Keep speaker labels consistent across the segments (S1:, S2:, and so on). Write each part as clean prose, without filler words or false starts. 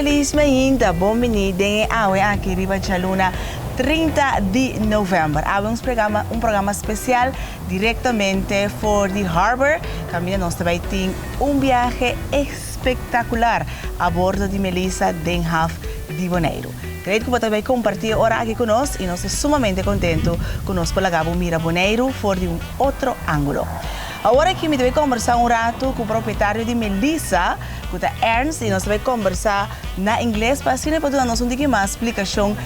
S1: felizmente bom menino de awe aqui riba Chaluna 30 de novembro. Há um programa especial diretamente for the harbor. Camila, nós também tem viaje espetacular a bordo de Melissa Den Haag de Bonaire. Creio que você vai compartilhar hora aqui conosco e nós estamos sumamente contentos conosco lá Gabo Mira Bonaire for de outro ângulo. Agora que me vai conversar rato com o proprietário de Melissa, com o Ernst, e nós vamos conversar na inglês para assim para dar-nos mais explicação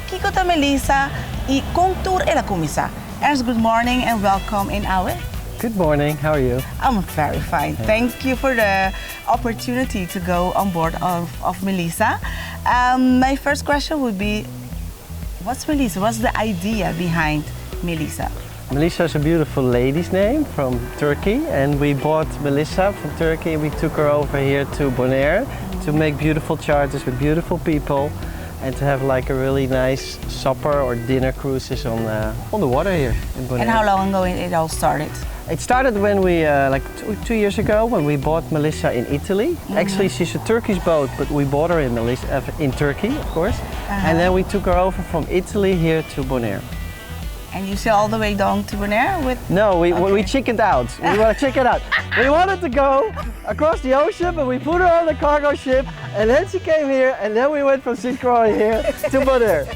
S1: que é a Melissa e como ela começa. Ernst, good morning and welcome in our.
S2: Good morning, how are you?
S1: I'm very fine. Thank you for the opportunity to go on board of Melissa. My first question would be, what's Melissa? What's the idea behind Melissa?
S2: Melissa is a beautiful lady's name from Turkey, and we bought Melissa from Turkey and we took her over here to Bonaire to make beautiful charters with beautiful people and to have like a really nice supper or dinner cruises on the water here in Bonaire.
S1: And how long ago it all started?
S2: It started when we, like two years ago, when we bought Melissa in Italy. Actually, she's a Turkish boat, but we bought her in Turkey, of course. And then we took her over from Italy here to Bonaire.
S1: And you sail all the way down to Bonaire with?
S2: No, we chickened out. We want to chicken out. We wanted to go across the ocean, but we put her on the cargo ship, and then she came here, and then we went from St. Croix here to Bonaire.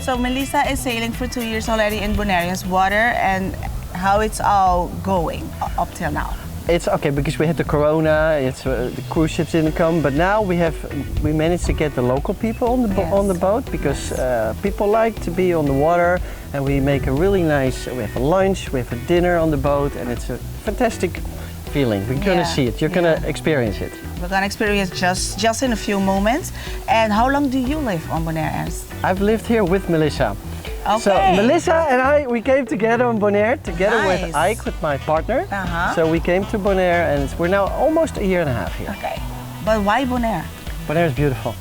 S1: So Melissa is sailing for 2 years already in Bonaire's water, and how it's all going up till now?
S2: It's okay because we had the corona. The cruise ships didn't come, but now we managed to get the local people on the boat because people like to be on the water, and we make a really nice. We have a lunch, we have a dinner on the boat, and it's a fantastic feeling. We're gonna see it. You're gonna experience it.
S1: We're gonna experience just in a few moments. And how long do you live on Bonaire, Ernst?
S2: I've lived here with Melissa.
S1: Okay.
S2: So Melissa and we came together on Bonaire together with Ike, with my partner. So we came to Bonaire and we're now almost a year and a half here.
S1: Okay, but why Bonaire?
S2: Bonaire is beautiful.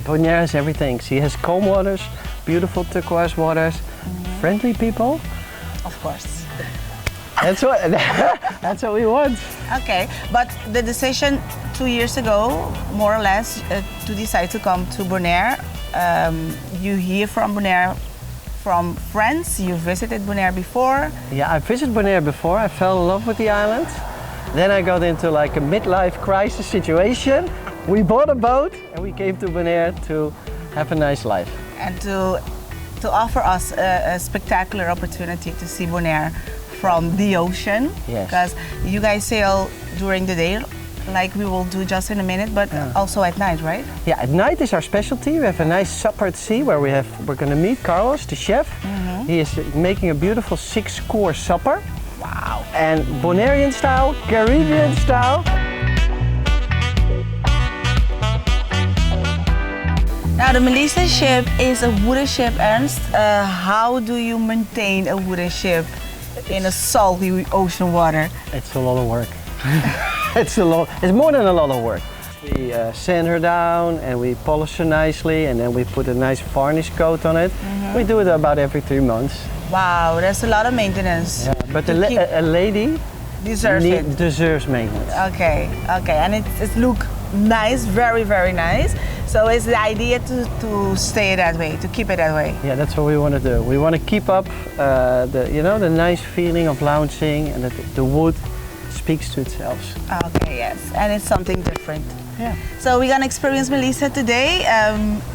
S2: Bonaire has everything. She has calm waters, beautiful turquoise waters, friendly people.
S1: Of course.
S2: That's what we want.
S1: Okay, but the decision 2 years ago, more or less, to decide to come to Bonaire. You hear from Bonaire from friends. You visited Bonaire before.
S2: Yeah, I visited Bonaire before. I fell in love with the island. Then I got into like a midlife crisis situation. We bought a boat and we came to Bonaire to have a nice life.
S1: And to offer us a spectacular opportunity to see Bonaire from the ocean.
S2: Yes.
S1: Because you guys sail during the day, like we will do just in a minute, but also at night, right?
S2: Yeah, at night is our specialty. We have a nice supper at sea where we're going to meet Carlos, the chef. He is making a beautiful 6-course supper.
S1: Wow.
S2: And Bonairean style, Caribbean style.
S1: Now the Melissa ship is a wooden ship, Ernst. How do you maintain a wooden ship in a salty ocean water?
S2: It's a lot of work. It's more than a lot of work. We sand her down and we polish her nicely, and then we put a nice varnish coat on it. We do it about every 3 months.
S1: Wow, that's a lot of maintenance.
S2: Yeah, but a lady deserves maintenance.
S1: Okay, and it looks nice, very, very nice. So it's the idea to stay that way, to keep it that way.
S2: Yeah, that's what we want to do. We want to keep up the nice feeling of lounging, and that the wood speaks to itself.
S1: Okay, yes, and it's something different.
S2: Yeah.
S1: So we're gonna experience Melissa today.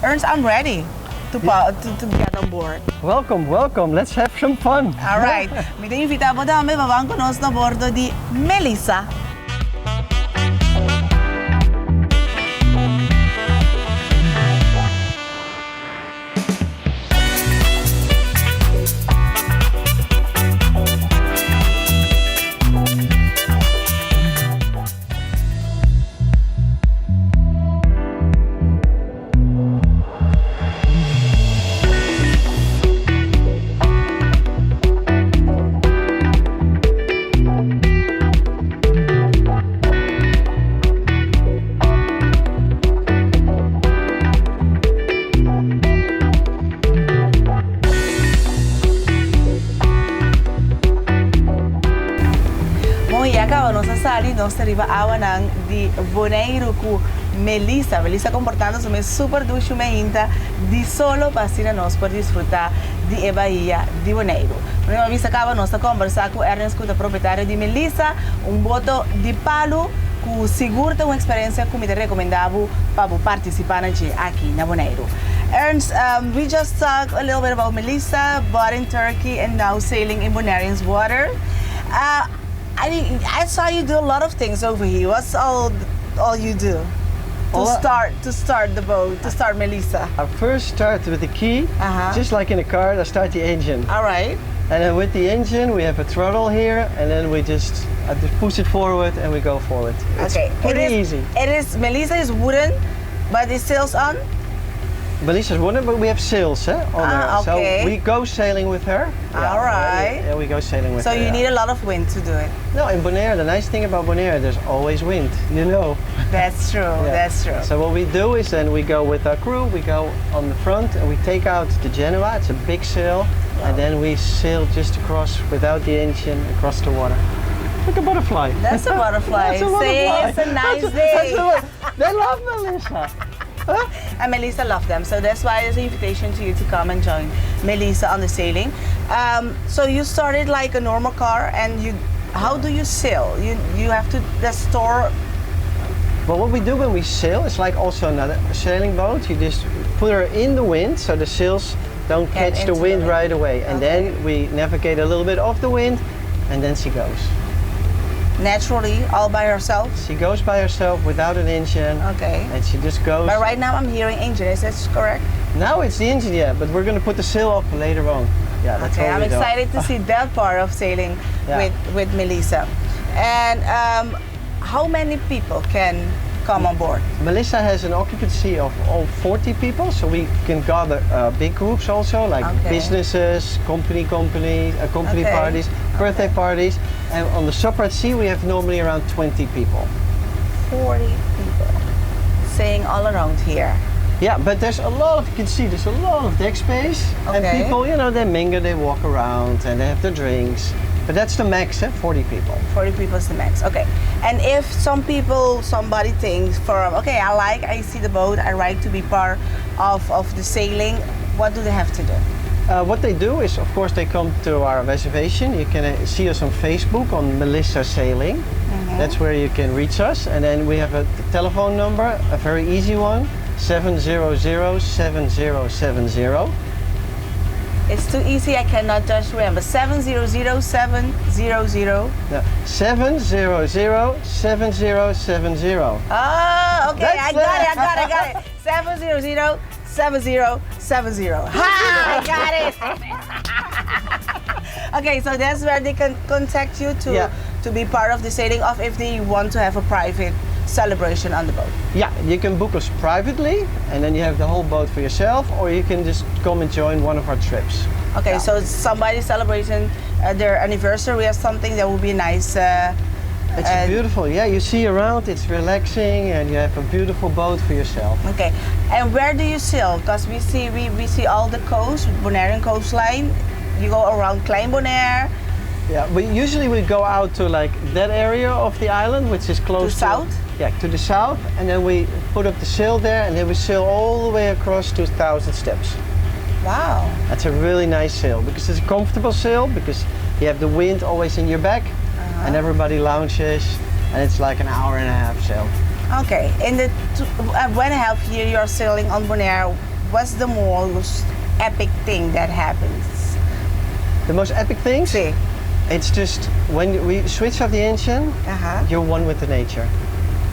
S1: Ernst, I'm ready to get on board.
S2: Welcome. Let's have some fun.
S1: All right. Mi te invitamo da me, vamos conosco a bordo di Melissa. nós arriba awa ng di Bonaire ku Melissa. Melissa comportando-se super ducho meinta di solo para nós por desfrutar de Bahia de Bonaire. Nós vista acaba nós conversar com Ernest, que é proprietário de Melissa, boto de palo que seguro tem uma experiência que me recomendava para participar aqui na Bonaire. Ernst, we just talked a little bit about Melissa, born in Turkey and now sailing in Bonaire's water. I saw you do a lot of things over here. What's all you do to start the boat, to start Melissa?
S2: I first start with the key, just like in a car. I start the engine.
S1: All right.
S2: And then with the engine, we have a throttle here, and then I just push it forward and we go forward. It's pretty easy.
S1: Melissa is wooden, but it sails on.
S2: Melissa's wooden, but we have sails on her.
S1: Okay.
S2: So we go sailing with her.
S1: All right.
S2: Yeah, we go sailing with her.
S1: So you need a lot of wind to do it.
S2: No, in Bonaire, the nice thing about Bonaire, there's always wind, you know.
S1: That's true, that's true.
S2: So what we do is then we go with our crew, we go on the front and we take out the Genoa, it's a big sail, and then we sail just across without the engine across the water. Like a butterfly.
S1: That's a butterfly.
S2: That's a butterfly.
S1: Say it's a nice day.
S2: They love Melissa.
S1: And Melissa loved them, so that's why there's an invitation to you to come and join Melissa on the sailing. So you started like a normal car, and how do you sail? You have to store.
S2: Well, what we do when we sail is like also another sailing boat. You just put her in the wind, so the sails don't catch the wind right away, and then we navigate a little bit off the wind, and then she goes.
S1: Naturally, all by herself?
S2: She goes by herself without an engine.
S1: Okay.
S2: And she just goes.
S1: But right now I'm hearing engine, is that correct?
S2: Now it's the engine, yeah, but we're going to put the sail up later on. Yeah, that's
S1: okay, I'm excited to see that part of sailing with Melissa. And how many people can come on board?
S2: Melissa has an occupancy of all 40 people, so we can gather big groups also, like businesses, company parties, birthday parties. And on the Supper at Sea, we have normally around 20 people.
S1: 40 people sailing all around here.
S2: Yeah, but there's a lot of, you can see there's a lot of deck space. And people, you know, they mingle, they walk around and they have their drinks. But that's the max, 40 people.
S1: 40 people is the max, okay. And if somebody thinks I see the boat, I like to be part of the sailing, what do they have to do?
S2: What they do is, of course, they come to our reservation. You can see us on Facebook on Melissa Sailing. That's where you can reach us. And then we have a telephone number, a very easy one, 700-7070.
S1: It's too easy, I cannot just remember. 700-700.
S2: No, 700-7070.
S1: Oh, okay, I got it. 700-7070. Ha! I got it. Okay, so that's where they can contact you to be part of the sailing off if they want to have a private celebration on the boat.
S2: Yeah, you can book us privately and then you have the whole boat for yourself, or you can just come and join one of our trips.
S1: Okay, so somebody's celebrating their anniversary or something, that would be nice.
S2: It's beautiful, yeah, you see around, it's relaxing and you have a beautiful boat for yourself.
S1: Okay, and where do you sail? Because we see all the coast, Bonairean coastline. You go around Klein Bonaire.
S2: Yeah, we go out to like that area of the island, which is close to
S1: south.
S2: Yeah, to the south, and then we put up the sail there, and then we sail all the way across to 1,000 steps.
S1: Wow.
S2: That's a really nice sail because it's a comfortable sail because you have the wind always in your back, and everybody lounges, and it's like an hour and a half sail.
S1: Okay, in the 1.5 year you're sailing on Bonaire, what's the most epic thing that happens?
S2: The most epic things?
S1: See.
S2: It's just when we switch off the engine, you're one with the nature.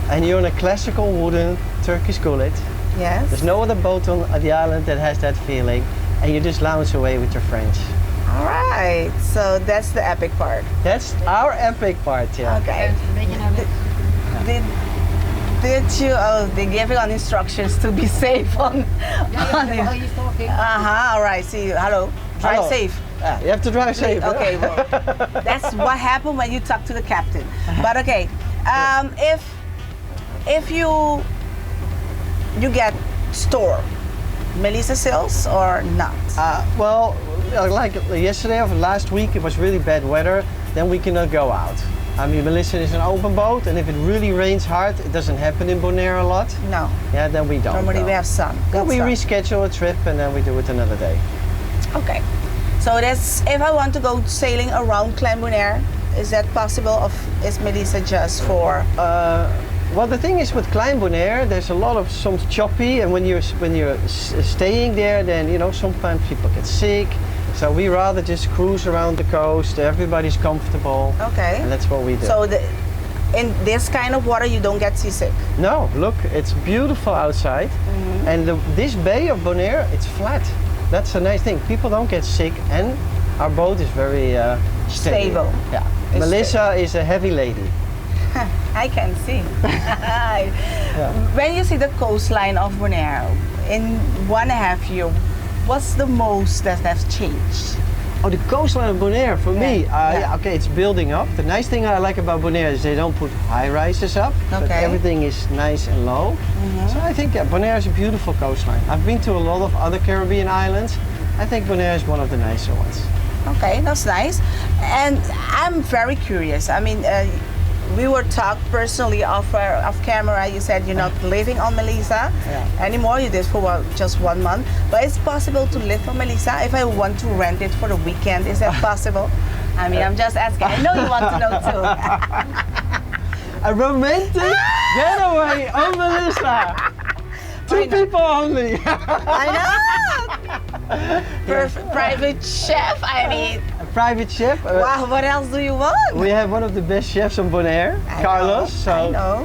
S2: And you're on a classical wooden Turkish gullet.
S1: Yes.
S2: There's no other boat on the island that has that feeling. And you just lounge away with your friends.
S1: All right, so that's the epic part.
S2: That's our epic part, yeah.
S1: Okay. Did you, they gave you instructions to be safe on it. All right, see you, hello. Drive safe.
S2: You have to drive safe.
S1: Okay, well, that's what happened when you talk to the captain. But okay, if you get store, Melissa sails or not?
S2: Well, like yesterday or last week, it was really bad weather. Then we cannot go out. I mean, Melissa is an open boat, and if it really rains hard, it doesn't happen in Bonaire a lot.
S1: No.
S2: Yeah, then we don't.
S1: Normally
S2: go.
S1: we have sun.
S2: Then
S1: Good
S2: we
S1: sun.
S2: reschedule a trip, and then we do it another day.
S1: Okay. So that's if I want to go sailing around Klein Bonaire, is that possible? Or is Melissa just for?
S2: Well, the thing is with Klein Bonaire, there's a lot of some choppy, and when you're staying there, then you know sometimes people get sick. So we rather just cruise around the coast. Everybody's comfortable.
S1: Okay.
S2: And that's what we do.
S1: So in this kind of water, you don't get seasick.
S2: No, look, it's beautiful outside, and this bay of Bonaire, it's flat. That's a nice thing. People don't get sick, and our boat is very steady.
S1: Stable.
S2: Yeah.
S1: It's
S2: Melissa is a heavy lady.
S1: I can see. When you see the coastline of Bonaire in 1.5 years, what's the most that has changed?
S2: Oh, the coastline of Bonaire, for me,
S1: Yeah.
S2: okay, it's building up. The nice thing I like about Bonaire is they don't put high rises up. But
S1: Okay.
S2: everything is nice and low. So I think Bonaire is a beautiful coastline. I've been to a lot of other Caribbean islands. I think Bonaire is one of the nicer ones.
S1: Okay, that's nice. And I'm very curious. I mean, we were talked personally off camera. You said you're not living on Melissa anymore. You did for just 1 month. But it's possible to live on Melissa if I want to rent it for the weekend. Is that possible? I mean, I'm just asking. I know you want to know too.
S2: A romantic getaway on Melissa. Two people only.
S1: I know. Private chef. I mean,
S2: A private chef.
S1: wow. What else do you want?
S2: We have one of the best chefs on Bonaire, Carlos.
S1: I know.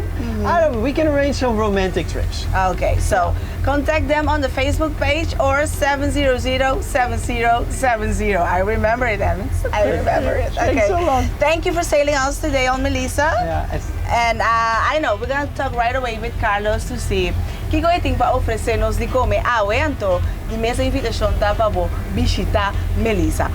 S2: We can arrange some romantic trips.
S1: Okay, so contact them on the Facebook page or 700-7070. I remember it, Evans. I remember it. Okay.
S2: Thanks a lot.
S1: Thank you for sailing us today on Melissa.
S2: Yeah,
S1: And I know we're gonna talk right away with Carlos to see Kiko iting pa oferecer-nos de comer aguento e mesma invitação tá para visitar Melissa.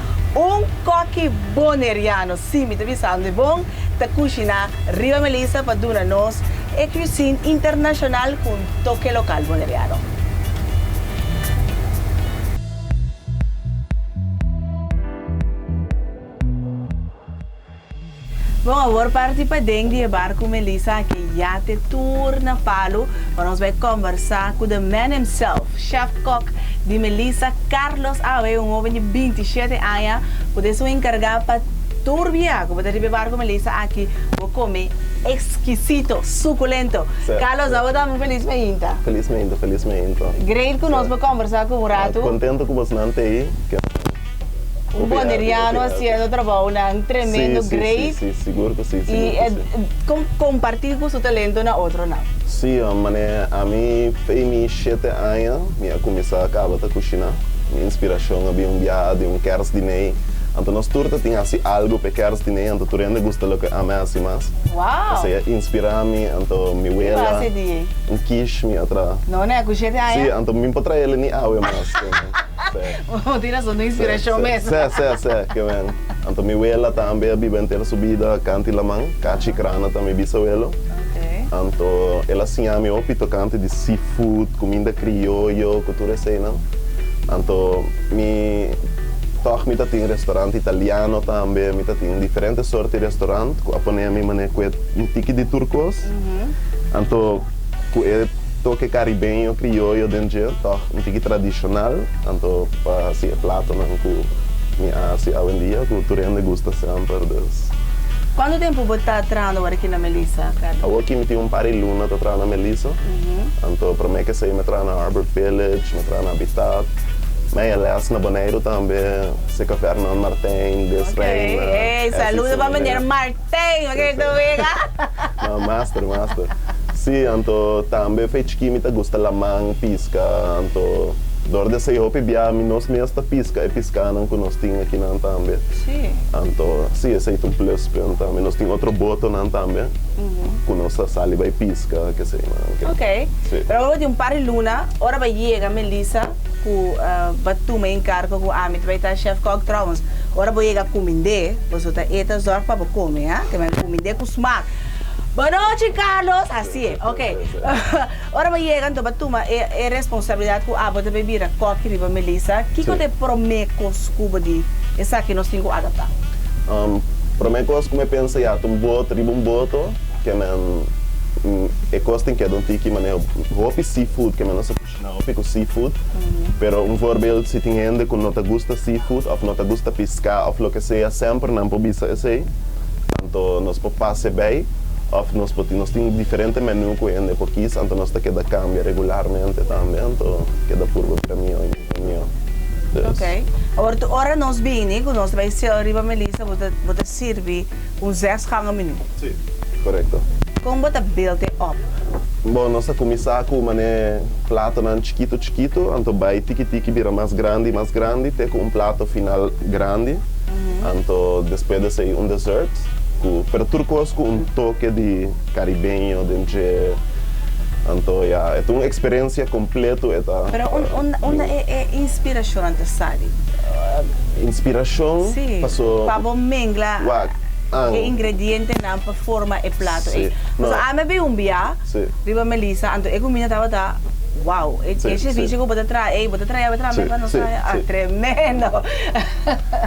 S1: Coque boneriano, sim, me avisando de bom, ta cucina Riva Melissa para dar-nos a cuisine internacional com toque local boneriano. Bom, agora parte para dentro de barco Melissa que já te tour na Palo, para nós vai conversar com the man himself, chef cook de Melissa, Carlos Awe, homem de 27 anos, por isso encarregar para tour viajar, para ir barco Melissa aqui, vou comer exquisito, suculento.
S3: Certo.
S1: Carlos Awe, estamos felizmente.
S3: Felizmente.
S1: Great que nós vamos conversar com o rato.
S3: Contento com você aí.
S1: Un boneriano haciendo trabajo, un tremendo great.
S3: Sí, seguro que sí.
S1: Y compartir con su talento na otro lado.
S3: Sí, a mim fez 7 anos, eu comecei a cozinhar. Minha inspiração havia viagem de kerstdiner. Então nós todos tínhamos algo para kerstdiner, então tu ainda gosta do que a mais e mais.
S1: Wow!
S3: Assim, inspirar-me, então me abuela, quiche me atrás.
S1: Não, né? Com 7 anos?
S3: Sim, então me pode trazer ele nem água mais.
S1: Tira só de inspiração mesmo.
S3: Sim, que bem. Então minha abuela também vive inteira subida, cante lamang, cachi crana também bisabuelo. Então ela ensinou-me o pitocante de seafood, comida criollo, cultura cena. Então toch me tem um restaurante italiano também, me tem diferentes sortes de restaurante, a poner me mané com um tique de turcos. Então toque caribenho, criollo dentro, toch um tique tradicional, então para se prato não com me assim hoje em dia, cultura ainda gosta sempre das.
S1: Quanto tempo você está trabalhando agora aqui na Melissa, Carlos?
S3: Eu aqui me tenho um par de luna para trabalhar na Melissa, então para mim que sei me trabalhar na Harbour Village, me trabalhar na Habitat. Mas aliás, na Bonaire também, sei que Fernando Martin, Desreina.
S1: Ei, saludo para menino Martin, ok, tu vega?
S3: Não, master. Sim, então também fez que me gosta da mão, pisca, então dor de sei hope bia nós mesmo pisca e piscar não que nós tínhamos aqui não também.
S1: Sim.
S3: Então, sim, esse é um plus para também. Nós temos outro boto não também, que nossa sali vai pisca, que sei não.
S1: Ok. Pero agora tem par de luna, ora vai chegar Melissa, ku batu me encargo ku amit vai estar chef cook trouwens. Ora vai chegar comida, você tá eta zorg para comer, hein? Que vai comida com smaak. Boa noite, Carlos. Assim é, ok. Ora vai chegar então batuma é responsabilidade ku abo de bebida coque riba Melissa. Que te promete com scuba de essa que nós temos que adaptar.
S3: Para mim, coisa como eu penso, um boto, que é coisa que é um tiki, mas é seafood, que é nossa cozinha, com seafood. Pero voorbeeld, se tem gente que não gosta seafood, ou não gosta pescar, ou o que seja, sempre não pode ser assim. Então, nós podemos passar bem, ou nós temos diferentes menus que ainda por aqui, então nós temos que cambiar regularmente também, então, queda por para mim.
S1: Ok. Ora nós bem, quando nós vai ser arriba Melissa, você serve 6 ganhos menu.
S3: Sim, correto.
S1: Como você build it up?
S3: Bom, nós começamos com prato chiquito, então vai tiki vira mais grande, tem um prato final grande, então depois de ser dessert, pero turcos com toque de caribenho, de então, é uma experiência completa.
S1: Pero onde é inspiração antes sabe?
S3: Inspiração?
S1: Sim, para mengla o ingrediente na forma e prato. Mas a minha bem bia, riba Melissa, então eu comia tava wow, esse vídeo que eu vou trazer, para nós tremendo.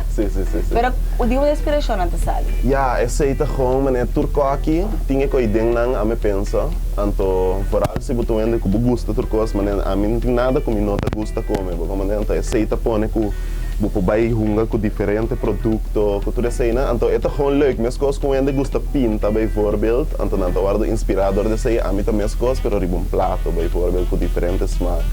S3: Sim.
S1: Pero o dia da inspiração antes sabe?
S3: Esse é gewoon, turco aqui, tinha que ir dentro a me pensa, então, vooral se você ainda que gosta turcos, mas a mim não tem nada que me não gosta comer, porque então esse é põe que você vai jungar com diferentes produtos, com tudo isso, então é gewoon leuk, minhas coisas que ainda gosta pinta, bijvoorbeeld, então word inspirador de sei, a mim também as coisas, pero riba prato, bijvoorbeeld, com diferentes smaak.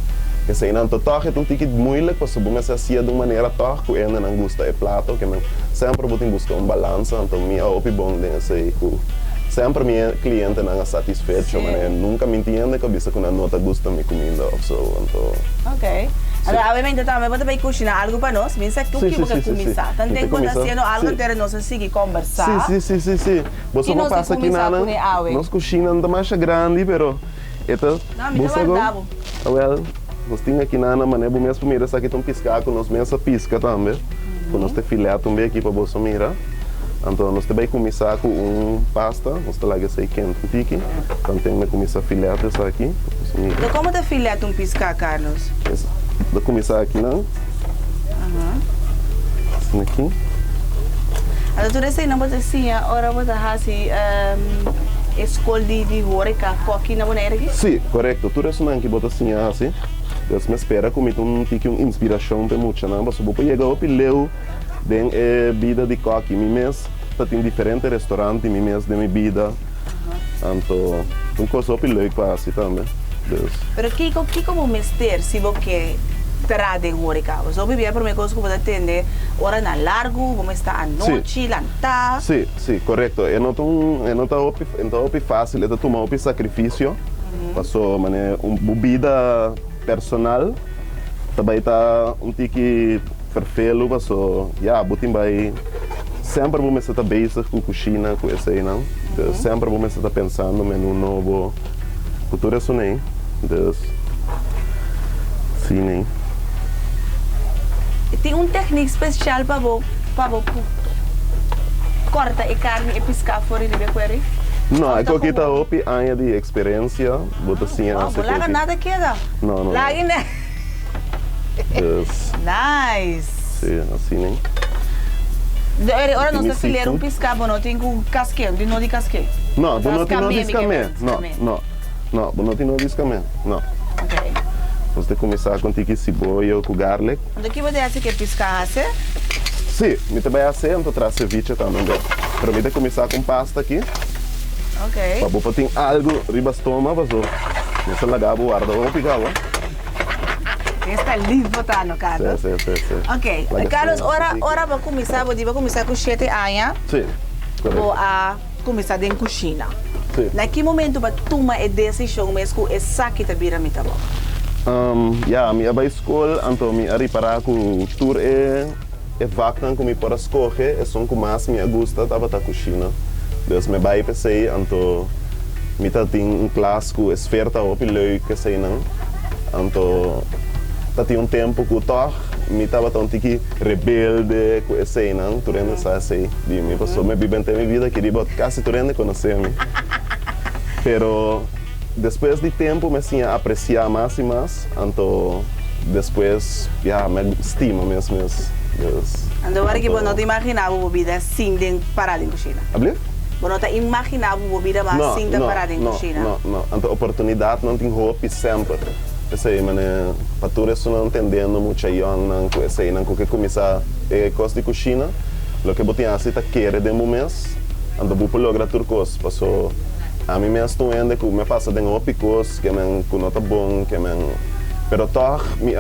S3: Que sei, então toch é ticket moeilijk, porque você assim de maneira toch que ainda não gosta é prato, que sempre você busca balança, então minha opinião é sei que sempre minha cliente não é satisfeito, mas nunca me entende que eu disse que não nota gosta minha comida, então.
S1: Ok. Allora, ovviamente também você vai cozinhar algo para nós, mas é que o que você começar. Tanto tem quando fazendo algo entre nós assim conversar.
S3: Sim. Você não passa aqui nada. Nós cozinhamos da mais grande, pero então. Você go? Well, nós temos aqui nada, mas é bom mesmo primeiro aqui tem piscar com nós mesmo pisca também. Com nós tem filé também aqui para você mirar. Então nós também começar com pasta, nós temos lá que quente tiki. Então tem que começar filé dessa aqui.
S1: Então como é filé piscar, Carlos?
S3: Vou começar aqui, não? Assim aqui.
S1: Então, tu disse não pode assim, ora você assim, escola de horeca, aqui na maneira aqui?
S3: Sim, correto. Tu disse não que bota assim, Deus me espera que me tique uma inspiração para muito, não? Mas vou pegar o pileu, tem vida de coque, me mês, tem diferentes restaurantes, me mês de minha vida, então, um coisa o pileu para assim também. Deus.
S1: Pero que como mestre se você traz de horeca? Você vive por uma coisa que você atende hora na largo, vamos estar à noite, lantar.
S3: Sim, correto. É não tão fácil, é tomar um sacrifício. Passou, mané, bebida personal. Também tá tique perfeito, passou, botem vai. Sempre vamos estar bem com cozinha, com isso aí, não? Sempre vamos estar pensando no menu novo. Cultura isso nem. Deus. Sim, nem.
S1: Tem técnica especial para você cortar a carne e piscar fora de bequeri?
S3: Não, é que aqui está opi anos de experiência, bota assim,
S1: não laga nada queda.
S3: Não.
S1: Laga né?
S3: Deus.
S1: Nice.
S3: Sim, assim nem.
S1: Ora nós fileram piscar, não tem com casqueiro, de não de casqueiro.
S3: Não, não tem discamé. Não, não tem discamé. Não.
S1: Ok.
S3: Você tem que começar com tique cebola com garlic.
S1: Onde que você acha que piscar assim?
S3: Sim, me também assim, então traz ceviche também. Para mim tem que começar com pasta aqui.
S1: Ok.
S3: Para você ter algo riba estômago, mas nessa lagabo guarda, vamos picar, ó.
S1: Está livre tá no Carlos.
S3: Sim.
S1: Ok. Carlos, ora para começar, vou começar com 7 anos.
S3: Sim.
S1: Vou a começar dentro da cozinha.
S3: Sim.
S1: Naquele momento para tomar a decisão, mas com essa que tá vira me tá bom.
S3: Minha vai escola, então me reparar que o tour é vaca que me pode escolher, é só que mais me gosta tava da cozinha. Dus me vai pensei, então me tá tem classe que esferta ou leuk que sei não, então tá tem tempo que tô me tava tão tiki rebelde que sei não, tu ainda sabe de mim passou me vivente minha vida que digo quase tu ainda conhece-me, pero depois de tempo me assim apreciar mais e mais, então depois me estima mesmo Dus,
S1: Ando agora que não te imaginava a bebida assim de parada em cozinha.
S3: Alsjeblieft?
S1: Não te imaginava a bebida mas assim de parada em cozinha.
S3: Não. A oportunidade não tem roupa sempre. Sei, mas para tudo isso não entendendo muito aí, não sei, não que começar a coisa de cozinha, o que botem assim tá querer de momento, ando bupo logra turcos, passou a mim mesmo estou indo que me passa de opicos, que me conota bom, que me, pero toch me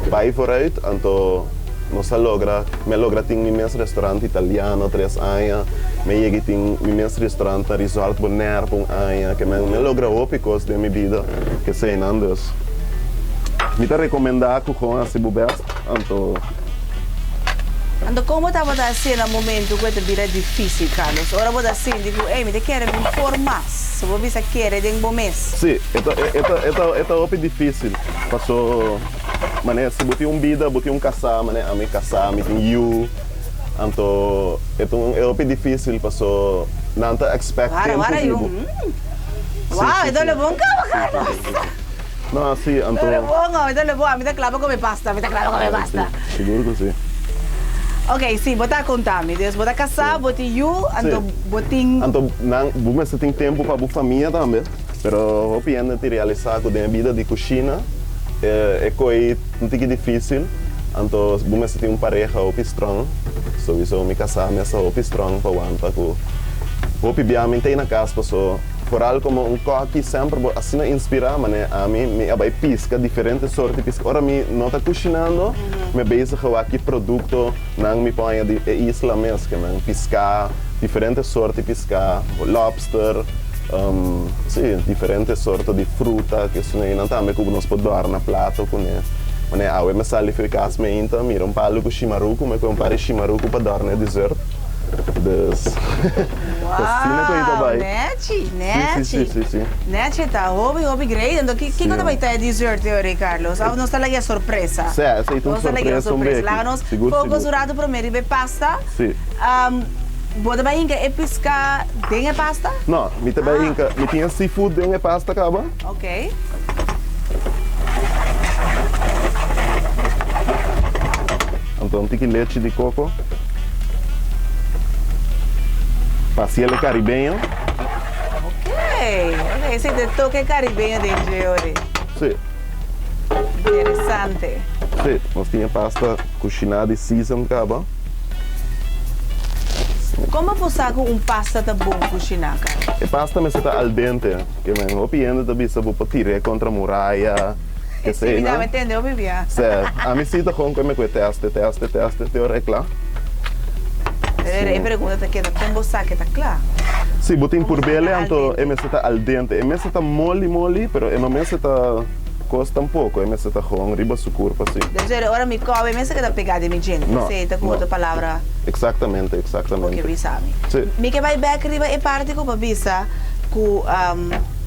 S3: vai vooruit, então me logra ter meu mesmo restaurante italiano 3 anos, me llega ter meu mesmo restaurante resort Bonaire por ano, que me logra opicos de minha vida, que sei não dus. Me te recomendar que gewoon assim bubest, então
S1: Ando como estava assim no momento que vira difícil, Carlos. Ora vou assim, digo, ei, me te quero me informar. Se vou ver se quer de um mês.
S3: Sim, é difícil. Passou, mané, se botei vida, botei casar, mané, a me casar, me tem you. Então, é difícil, passou, não te expect tempo.
S1: Uau, então é bom, Carlos.
S3: Não, assim, então.
S1: É bom, então é bom. A me te clava com pasta, me te clava com pasta.
S3: Seguro que sim.
S1: Ok, sim, botar contar-me. Deus, botar caçar, botar you, então botin.
S3: Então, não, você tem tempo para a família também. Pero eu penso te realizar com a vida de cozinha é coisa um pouco difícil. Então, você tem uma pareja ou strong, sowieso me casar nessa ou strong para aguentar com. Eu obviamente na casa passou. Vooral como coque sempre assim inspira, mas a mim me abai pisca diferentes sortes de pisca. Ora me não está cozinhando, me bezig com aqui produto, não me põe de isla mesmo, que me piscar diferentes sortes de pisca, lobster, sim, diferentes sortes de fruta que isso não também que nós podemos dar na prato com né. Mas a eu me sali foi casa me então mira palo com chimaruco, me compare chimaruco para dar na dessert. Dus,
S1: Uau, net.
S3: Sim.
S1: Net tá, hobby great. Então, que quando vai ter dessert, Carlos? Ah, não está lá a surpresa.
S3: Sim, essa é uma surpresa.
S1: Lá nós focus durado primeiro e pasta.
S3: Sim.
S1: Bota bem inca e piscar tem a pasta?
S3: Não, me também inca, me tinha seafood tem a pasta acaba.
S1: Ok.
S3: Então, tem leite de coco. Pastel caribenho.
S1: Ok, esse de toque caribenho de Geore.
S3: Sim.
S1: Interessante.
S3: Sim, nós tínhamos pasta cozinhada e season, acaba.
S1: Como você com pasta tá bom cozinhar, cara?
S3: A pasta me está al dente, que me opinião também se vou tirar contra a muralha. Que sei,
S1: não?
S3: Não
S1: entendeu, Bibia?
S3: Sim, a minha cita com que me teste, teoria claro.
S1: E pergunta que como você que tá claro?
S3: Sim, botem por bele, então é me está al dente, é me está mole, pero é não me está costa um pouco, é me está com riba sucur assim.
S1: Dizer, ora me come, mas que tá pegado me gente, você tá com outra palavra.
S3: Exatamente.
S1: Porque visami.
S3: Sim.
S1: Me que vai back riba é parte com babisa com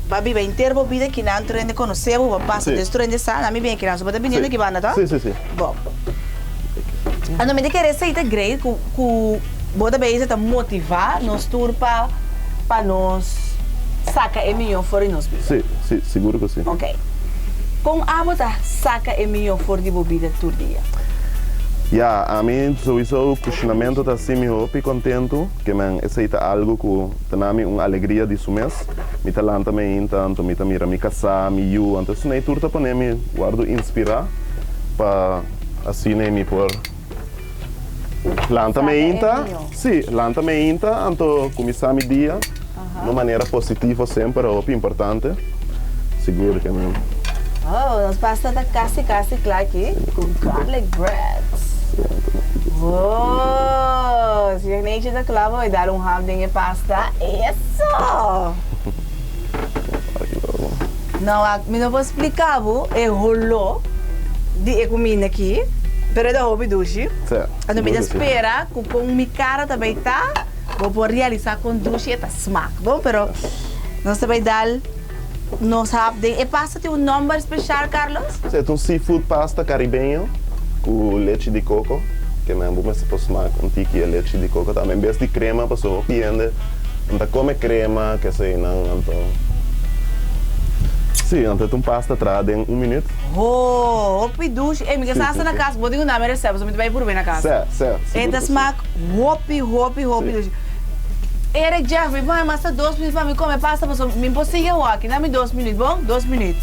S1: babi vai inteiro vida que não trende conhecer, o passa destruindo sana, me bem que não, só bota menino que vai na tá?
S3: Sim.
S1: Bom. Ano me de querer receita great com bota bem está motivar nos turpa para nós saca e milhão fora nós.
S3: Sim, seguro que sim.
S1: Ok. Com a bota saca e milhão fora de bebida todo dia.
S3: A mim, sowieso, o cozinamento está assim, me hopi contento, que me aceita algo que tem uma alegria de mês. Me talanta me tanto, me mira me casar, me you, então isso não é tudo para me guardo inspirar para assim me por lanta me inta, sim, lanta me inta, então começar meu dia de uma maneira positiva sempre, é importante, seguro que me.
S1: Oh, nós pasta da casi claro aqui com garlic bread. Oh, se a gente da clava vai dar ramo de pasta, isso! Não, me não vou explicar, é rolô de comida aqui, pero da hobby duche. A não me espera com minha cara também tá, vou realizar com duche e tá smack, bom, pero nós também dar nós sabemos, e pasta tem nome especial, Carlos?
S3: É um seafood pasta caribenho com leite de coco, que mesmo mas se fosse mais um tiki leite de coco também, em vez de crema, passou piende, não come crema, que sei não, então Sim, antes um pasta atrás em 1 minuto.
S1: Oh, pidush. Ei, me gasta na casa, vou dizer o nome, recebe, você me vai por bem na casa.
S3: Certo.
S1: Eta smaak, hopi. Eric Jeff, mas 2 minutos para me comer pasta, mas me impossível aqui, dá-me 2 minutos, bom? 2 minutos.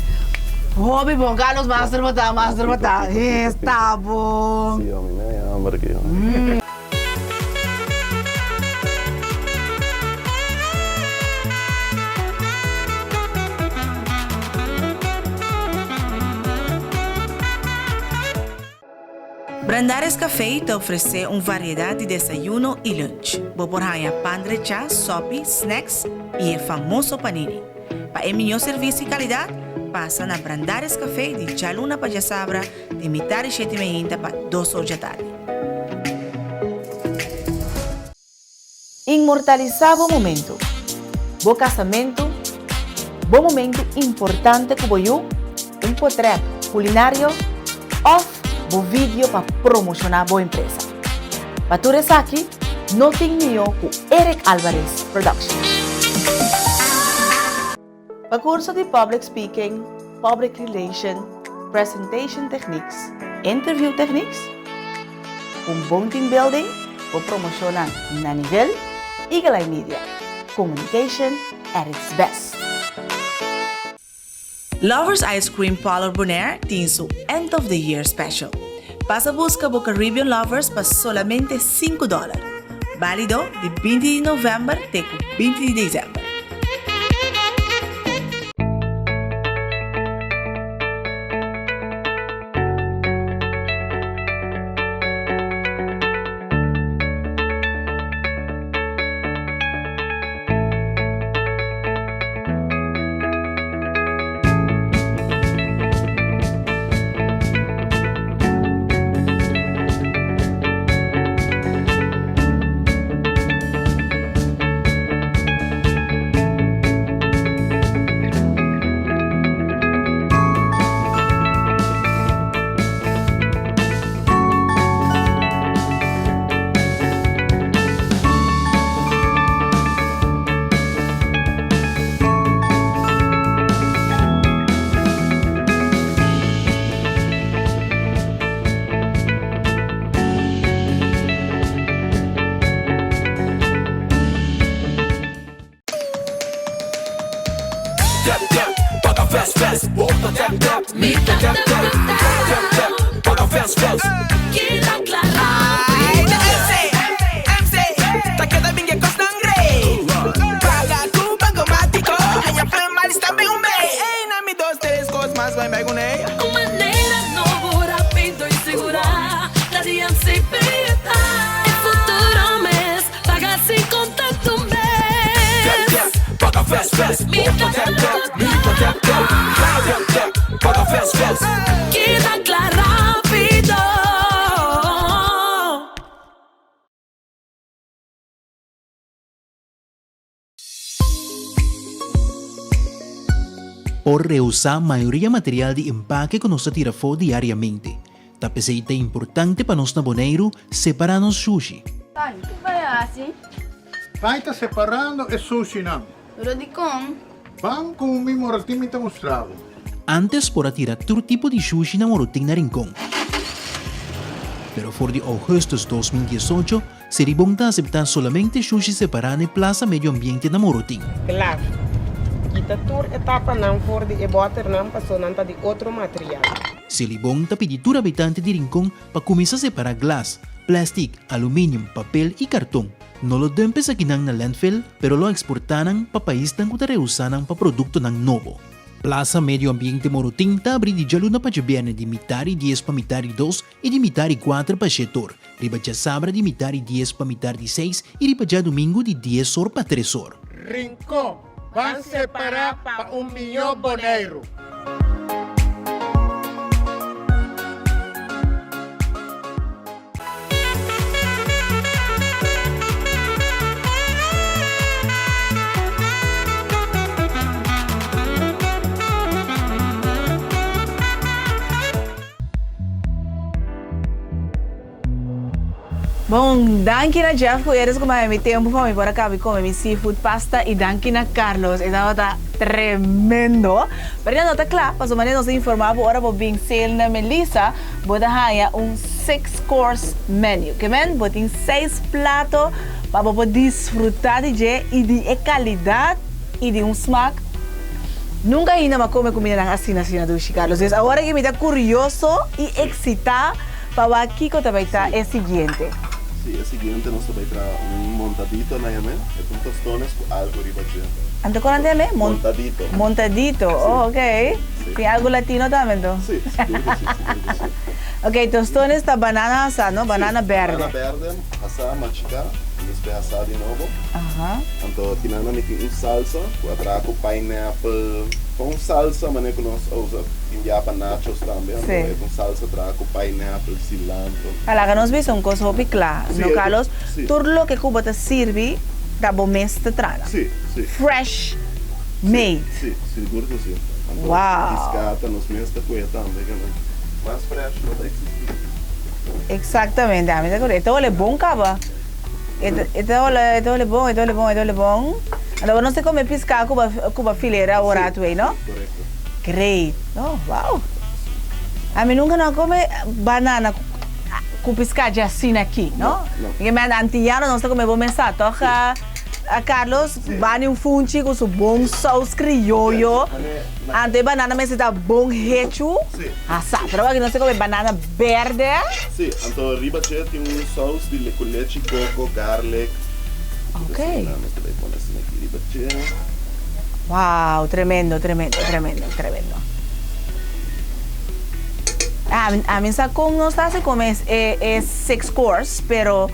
S1: Hobby bom, Carlos, master matar. Está bom.
S3: Sim, homem, né? Hambre aqui.
S1: Brandares Café te oferece uma variedade de desayuno e lunch. Boborhaya pan de chá, sopi, snacks e o famoso panini. Para o melhor serviço e qualidade, passa na Brandares Café de Chaluna para Sabra, de metade de 7h30 para 2 horas da tarde. Inmortalizar o momento. Bom casamento, bom momento importante como eu, portrait culinário ou o vídeo para promocionar a boa empresa. Para tu aqui, não tem melhor com Eric Alvarez Production. Para curso de Public Speaking, Public Relation, Presentation Techniques, Interview Techniques, bom team building, o promocionar na nível e galay media. Communication at its best. Lovers Ice Cream Parlor Bonaire tem seu End of the Year Special. Passa a busca por Caribbean Lovers para solamente $5. Válido de 20 de novembro até 20 de dezembro.
S4: Por reusar a maioria material de empaque que nós tira fora diariamente. Tapeceita é importante para nós na Bonaire separar nos sushi.
S5: Pai, que vai assim?
S6: Pai está separando e sushi não.
S5: Pero de como?
S6: Vamos com o mesmo rotina está mostrado.
S4: Antes por tirar todo tipo de sushi na rotina na rincón. Pero for de agosto de 2018, seria bom aceitar solamente sushi separado em Plaza Medio Ambiente na Morotin.
S7: Claro. Kita tur etapa não for de botar não passou nanta de outro material.
S4: Seria bom pedir todo habitante de rincón para começar a separar glas, plástico, alumínio, papel e cartão. Não lo dempes aqui na landfill, pero lo exportaram para país que reusaram para produto ng novo. Plaza Medio Ambiente Morotin está abrindo de jaluna para jabiane de mitari 10 para mitari 2 e de mitari 4 para setor. Riba já sabra de mitari 10 para mitari 6 e riba já domingo de 10 horas para 3 horas.
S6: Rincón, vão separar para milhão Bonaire.
S1: Bom, danke na Jeff, que eres como mi tempo para mim por acá, comer mi seafood pasta e danke na Carlos, estava tremendo. Pero não está claro, para maneira nos informar agora vou vir sale na Melissa, vou dar um 6-course menu, que men, vou ter 6 pratos para poder desfrutar de e de qualidade e de smaak. Nunca ainda me come comida assim do Carlos. Então agora que me está curioso e excitado para aqui que também está é o seguinte.
S3: Sí, el siguiente nos va a traer un montadito, ¿no? Es un tostones con algo arriba.
S1: ¿Ante con andeme?
S3: Montadito.
S1: Montadito, sí. Oh, ok.
S3: Sí.
S1: ¿Tiene algo latino también, ¿no?
S3: Sí, seguro que sí, seguro que sí.
S1: Ok, tostones está banana asada, ¿no? Banana
S3: sí,
S1: verde.
S3: Banana verde, asada, machicada, y después asada de nuevo.
S1: Ajá.
S3: Entonces, tiene una salsa, cuadrado, pineapple, con salsa, manejo nos usa en Japón nachos también.
S1: Sí.
S3: Entonces, con salsa, trago pineapple, cilantro.
S1: Ala, que nos viste un coso picla,
S3: Sí,
S1: ¿no, Carlos?
S3: sí.
S1: Todo lo que Cuba te sirve, da bom mes te trana.
S3: Sí, sí.
S1: Fresh made.
S3: Sí, seguro que sí. Entonces,
S1: Wow.
S3: Piscata, nos meses de cuella también, ¿no? Más fresh, no te existe.
S1: Exactamente, a mí te acuerdo. Esto es bom, caba. Esto es bom. Agora não se come piscar Cuba fileira ahora,
S3: Sí,
S1: ¿no?
S3: correcto.
S1: Great. Oh, wow. A mim nunca não come banana com piscagem assim aqui, não?
S3: Não.
S1: Porque meu antiano não se come bom mensagem. Toca a Carlos, bani um funchi com seu bom sauce criollo. Ante banana me está bom hecho.
S3: Sí.
S1: Assado. Pero aqui não se come banana verde.
S3: Sí, entonces arriba tiene un sauce con leche, coco, garlic.
S1: Ok.
S3: Nada más te le pones aquí arriba.
S1: Wow, tremendo. A mí sacón no está se come es 6 course, pero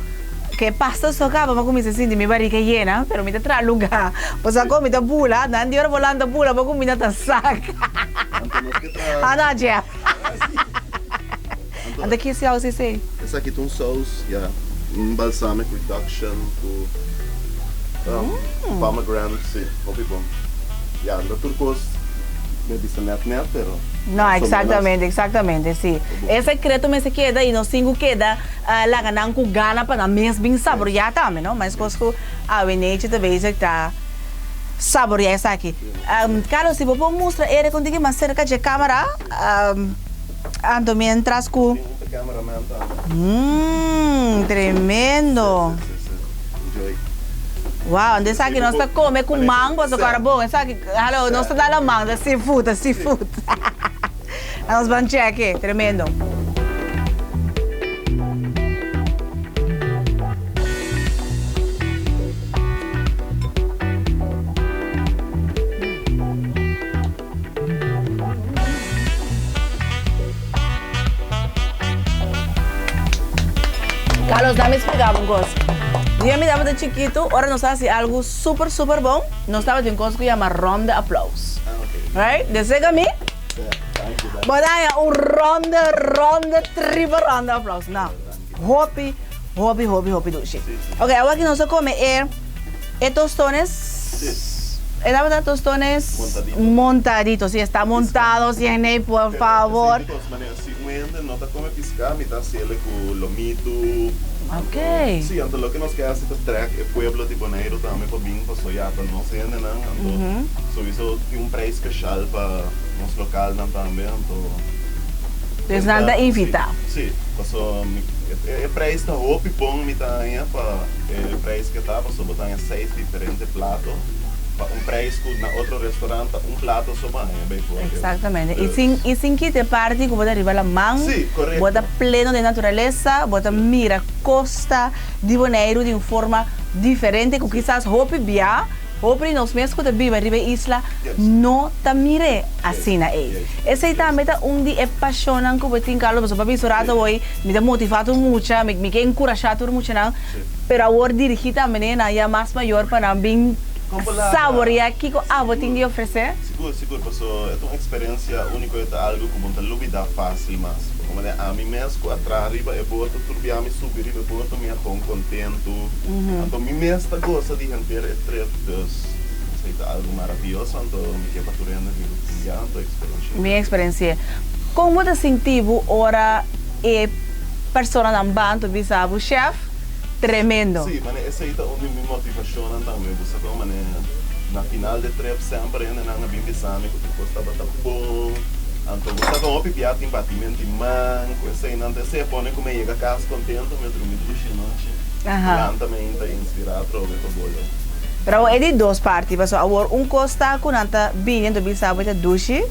S1: que pasta soca, vamos a comer así de mi barriga llena, pero me trae lugar. Pues sacó mi bula, dan de hora volando bula, vamos a comer tan sac. Ah, no, Jeff. Anda aqui se algo se.
S3: Essa aqui tem um sauce, um balsamic reduction com pomegranate, sim, muito bom. No turcos me dice net, pero...
S1: No, exactamente, sí. El secreto me se queda y no singo queda la ganan com gana para mesmo bem saborear também, não? Mas coisas a venete também está saborear essa aqui. Carlos, se você mostrar ele contigo mais cerca de câmera, ando mientras com... Tremendo.
S3: Enjoy.
S1: Wow, ande sa aqui nós está comer com mango, essa cara boa, essa aqui, hello, nós está dando mango, seafood. Nós vamos check, tremendo. Carlos, dá-me explicar uma coisa. Dia me dava de chiquito, agora nós fazemos algo super bom. Nós estava de um coisa que chama ronda de aplausos. Right? Desega me? Badaya ronda, triple ronda de aplausos. Não. Hobby dushi. Ok, agora que nós come tostones. Era de tostones montaditos. Si está montado, si es por favor.
S3: Si no te come piscar, me está haciendo con lomito.
S1: Ok.
S3: Sí, entonces lo que nos queda es traer el pueblo de Bonaire también para bien, para soyata, no sé, nada. Entonces, sowieso un precio especial para los locales también.
S1: Dus nada invita.
S3: Sí, pues el precio está hopi bom me está ahí para el precio que está, pues botan 6 diferentes platos. Un preço na outro restaurante, plato só mais, bem forte.
S1: Exatamente. E sem que te parte, que bota arriba a mão, bota pleno de natureza, bota mira costa de Bonaire de uma forma diferente, que quizás hopi bia, hopi nos mesmos que vive arriba a isla, não tá mire assim na aí. Esse aí também tá dia apaixonante que botin Carlos, mas o papi sorado hoje me dá motivado muito, me quer encorajado muito não, pero agora dirigir também na ya mais maior para bem saborear aqui que a botin de oferecer.
S3: Seguro, pues es una experiencia única, es algo como te lo vida fácil más. Como de a mí mesmo atrás arriba eu boto turbiar me subir e eu boto me com contento. Então mim mesmo esta coisa de gente é algo maravilhoso, então me quer paturando de experiência.
S1: Minha experiência. Como você sentiu ora e persona da banda bisabo chef tremendo.
S3: Sì, ma essa è una motivazione também. Você como na final de trip sempre ainda não bem pensando que tu gostava tá bom. Então você como pipiar tem batimento em mão, coisa aí não se põe como chega a casa contento, me dormir duche noite. Lá também está inspirado para o bolho.
S1: Pero é de duas partes, mas agora costa com anta bem do bisabo é douche,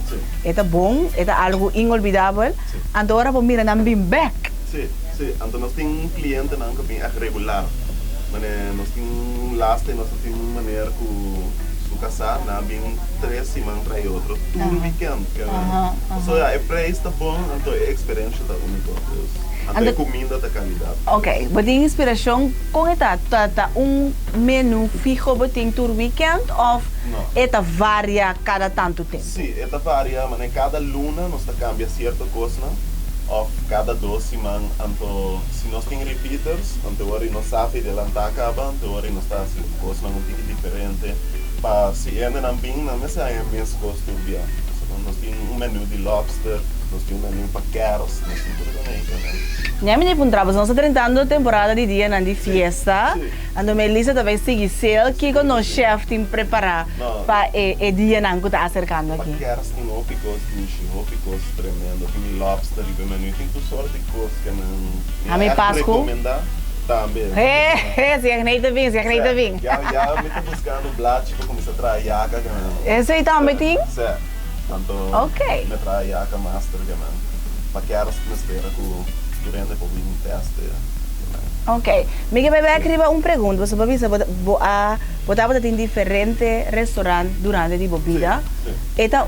S1: é bom, é algo inolvidável. Agora vamos mirar na bem back.
S3: Sim, sim. Então nós temos um cliente não que bem regular. Mas nós temos last nós temos uma maneira que su casar na bem 3 semanas para outro, todo weekend. So é preço tá bom, então a experiência tá única. Até comida da qualidade.
S1: Ok, você tem inspiração com esta menu fijo botin tur weekend ou esta varia cada tanto tempo?
S3: Sim, esta varia, mas cada luna nós cambia certa coisa, ou cada 2 semanas. Então, se nós temos repeaters, então agora nós sabemos de lantar acaba, então agora nós está assim coisa um pouco diferente. Para se ainda bem, na mesa é a mesma coisa do dia. Nós temos menu de lobster, nós temos menu para carros, nós temos tudo também.
S1: Minha puntrava, nós estamos tentando a temporada de dia de fiesta. Ando Melissa também seguir sale que o nosso chefe tem preparar para o dia que está acercando aqui.
S3: Para carros tem ópicos, ópicos tremendo, tem lobster, tem menu, tem toda sorte de coisas que não.
S1: A mim Páscoa.
S3: Também.
S1: Se a gente vem, se a gente vem.
S3: Já me estou buscando blate para começar a trazer jaca.
S1: Esse aí também tem?
S3: Sim. Então, me traz jaca master, para carros que me espera que durante o teste.
S1: Ok. Miguel vai escrever uma pergunta. Você pode dizer, você tem diferentes restaurantes durante a bebida. Este é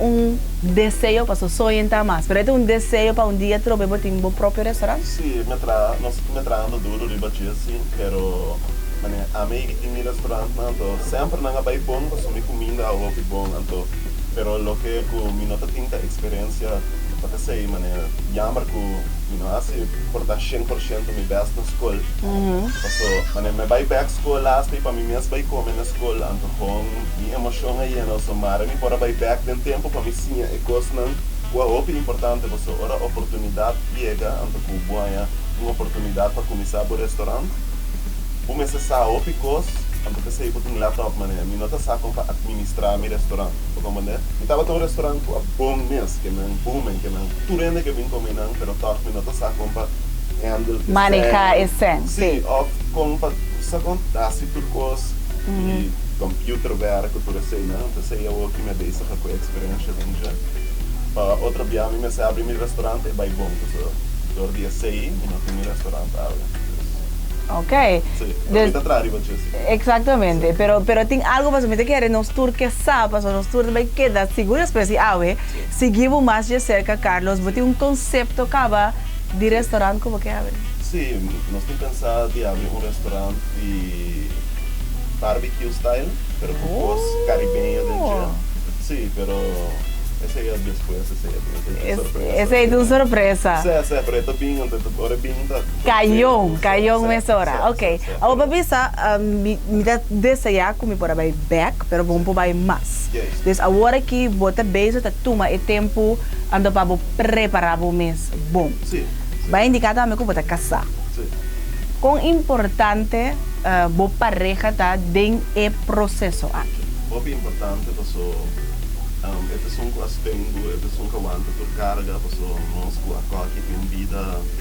S1: desejo para o sonho entrar mais. Mas é desejo para dia trocar você tem o próprio restaurante?
S3: Sim, nós me trazendo duro de bater sim, pero a mim que tem restaurante, então sempre não é bom para sumir comida ao bom, então, pero lo que eu não tenho experiência. Porque sei, jammer que assim, portar 100% me best na escola. So, me vai back school last para mim mesmo vai comer na escola, então com minha emoção aí não sou mara, me para vai back den tempo para mim sim, é coisa não, o que é importante, você ora oportunidade chega, então com boa uma oportunidade para começar o restaurante. Começa a opicos, então que sei, botar laptop, me não tá para administrar meu restaurante. Como né? Estava no restaurante com bom mês, que não booming, que não tudo ainda que vem combinando, pero top me não tá para handle.
S1: Manejar esse.
S3: Sim, ou com para assim tudo coisa e computer werk, tudo sei, né? Então sei eu que me deixa com a experiência dentro. Para outra vez me se abre meu restaurante é bem bom, então todo dia sei e não tem meu restaurante agora.
S1: Ok.
S3: Sim,
S1: exatamente, pero tem algo para você querer nos tour que sabe, nos tour vai quedar seguro especial, seguimos mais de cerca, Carlos, você tem conceito acaba de restaurante como que abre?
S3: Sim, nós temos pensado em abrir restaurante de barbecue style, pero com coisa caribenha dentro. Sim, pero essa é a después,
S1: essa é uma surpresa.
S3: Sim, pero eu bem, agora bem
S1: Caião mesora. Ok. Agora bisa me desejar como para vai back, pero vamos para vai mais. Então agora que bota base tá toma é tempo ando para preparar o mês bom.
S3: Sim.
S1: Vai indicar também como bota casar.
S3: Sim.
S1: Quão importante bo pareja tá dentro do processo aqui.
S3: O bem importante passou este é um aspecto, este é um cawanto por carga, passou nós com a coca que tem vida,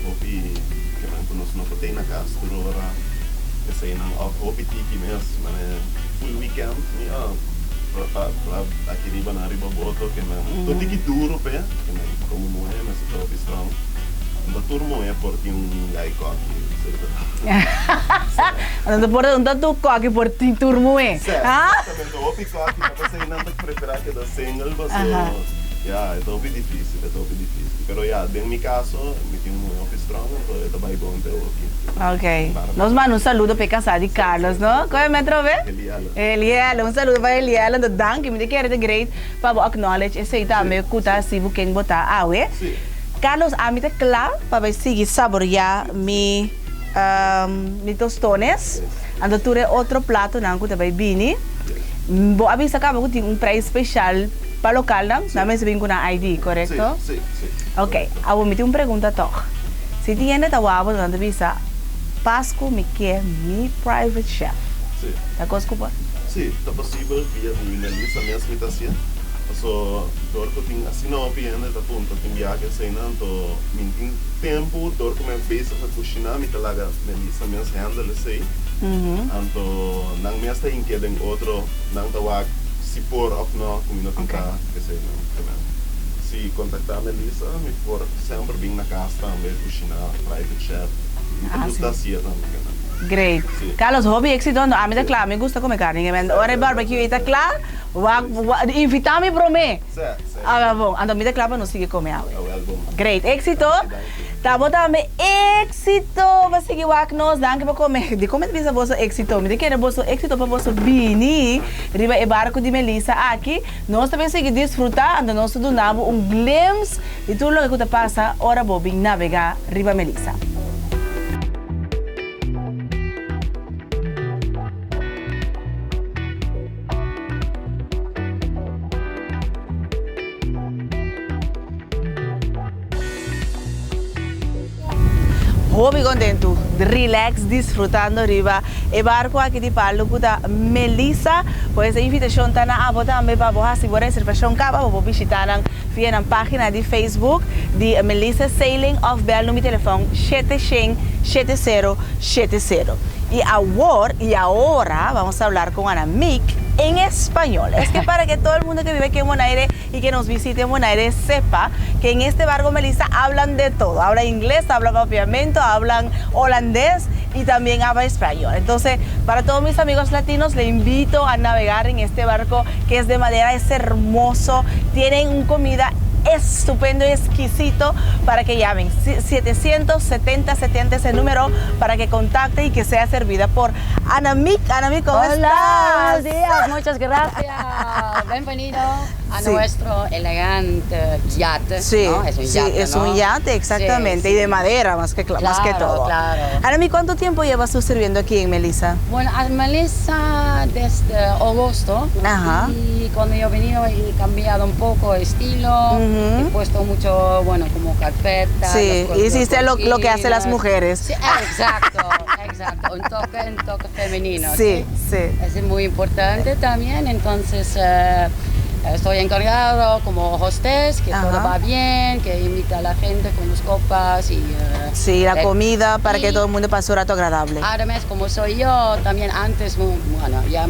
S3: hopi que nós não podemos na casa por hora, esse aí não, hopi tiki mesmo, mas full weekend, para aqui riba na riba boto que não, todo tiki duro pé, que não como moe, mas estou strong, então turmo é porque gai coca.
S1: Não pode não tu coque por ti turmo é.
S3: Ah? Também tô opi coque, mas aí não tem que preparar que da single, mas é top difícil, Pero em meu caso, me tenho opi strong, então é bem bom ter opi.
S1: Ok. Nós mandamos saludo para casar de Carlos, não? Qual é o metro vê? Eliela, saludo para Eliela, do dank, me quer great para acknowledge esse aí também que tá se você quer botar awe. Carlos, a mim tá claro para seguir saborear mi tostones. Ando ture outro prato não que também bini. Vou avisar que tem preço especial para local, não? Na mesa vem com a ID, correto?
S3: Sim.
S1: Ok. Agora me tem uma pergunta toch. Se tiene tawabo durante visa, Pasco me quer mi private chef.
S3: Sim.
S1: Tá desculpa?
S3: Sim, está possível via de Melissa mesmo está assim. So, dorco tem assim não opinião da ponta tem viagem sem não to tem tempo dorco me base a cozinhar me talaga Melissa mesmo handle sei. Anto nang me está em que den outro nang tawag si por of no como não tá que sei não. Se contactar a Melissa, me for sempre vir na casa também cozinhar private chef. Tudo assim também.
S1: Great.
S3: Sì.
S1: Carlos, hobby éxito, a mí está claro, me gusta comer carne. Ahora el barbecue está claro, invítame para mí.
S3: Sim.
S1: Ah, bom, ando me está claro, não sigue comer agua.
S3: É o álbum.
S1: Great, éxito. Tamo também éxito, vai seguir o acnos, danke para comer. De como é que você éxito? Me quer você éxito para você vir, riba e barco de Melissa aqui. Nós também seguir desfrutar, ando nós do nabo glimpse de tudo o que te passa, ora bobin navegar riba Melissa. Hobby contento, relax, disfrutando arriba. E barco aqui de Palo da Melissa, pois a invitação está na abo também para você, se você reservação caba, vou visitar via na página de Facebook de Melissa Sailing of Bell, no meu telefone 707070. Y ahora vamos a hablar con Ana Mick en español. Es que para que todo el mundo que vive aquí en Bonaire y que nos visite en Bonaire sepa que en este barco Melissa hablan de todo. Hablan inglés, hablan papiamento, hablan holandés y también hablan español. Entonces, para todos mis amigos latinos, le invito a navegar en este barco que es de madera, es hermoso, tienen una comida estupendo y exquisito para que llamen 770 ese número para que contacte y que sea servida por Ana Mick. Ana Mick, ¿cómo
S8: Hola,
S1: estás?
S8: buenos días, muchas gracias. Bienvenido a nuestro elegante yate.
S1: Sí,
S8: ¿no? Es un
S1: sí,
S8: yate,
S1: es
S8: ¿no?
S1: un yate, exactamente,
S8: Sí,
S1: y
S8: sí.
S1: de madera más que todo.
S8: Claro.
S1: Ana Mick, ¿cuánto tiempo llevas tú sirviendo aquí en Melissa?
S8: Bueno, a Melissa desde agosto.
S1: Ajá.
S8: Y cuando yo he venido he cambiado un poco el estilo. He puesto mucho, bueno, como carpeta.
S1: Sí, hiciste lo que hacen las mujeres.
S8: Sí, exacto. Un toque femenino.
S1: Sí.
S8: Es muy importante también, entonces estoy encargado como hostess, que todo va bien, que invita a la gente con las copas y...
S1: Sí, la comida para que todo el mundo pase un rato agradable.
S8: Además, como soy yo, también antes, bueno, ya